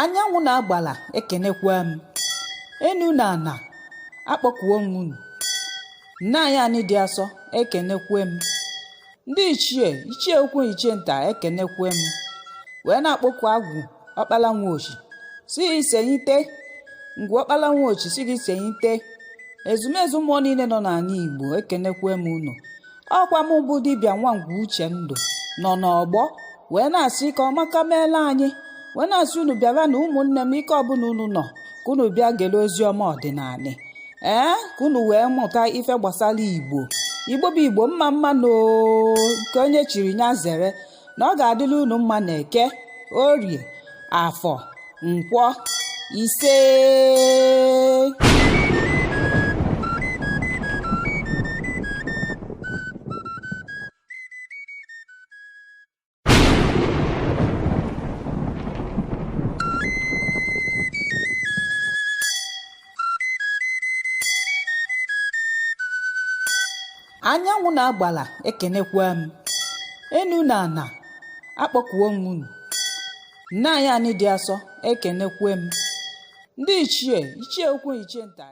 Anyanwụ na-agbala ekenekwa m. Enu na ana akpọkuo m unu. Nna anyị dị asọ ekenekwe m. Ndị ichie ukwu ichie nta ekenekwe m. Wee na-akpọku agwụ ọkpala nwochi si isenyite ngwu ọkpala nwochi si gị senyite. Ezumezu mmụọ niile nọ n'ala Igbo ekenekwe m unu. Ọkwa m bụ Dibịa Nwangwu Uchendu nọ n'ọgbọ wee na-asị ka ọmaka meela anyị, wee na-asị unu bịara na ụmụnne m ike ọbụla unu nọ ka unu bịa gere ozi ọma ọdịnala ka unu wee mụta ife gbasara Igbo. Igbo bụ Igbo mma mma nke onye chiri nya zere na ọ ga-adịla unu mma na Eke, Orie, Afọ, Nkwọ, ise. Anyanwụ na-agbala ekenekwa m. Enu na ana akpọkuo m unu. Nna anyị dị asọ ekenekwe m. Ndị ichie ukwu ichie nta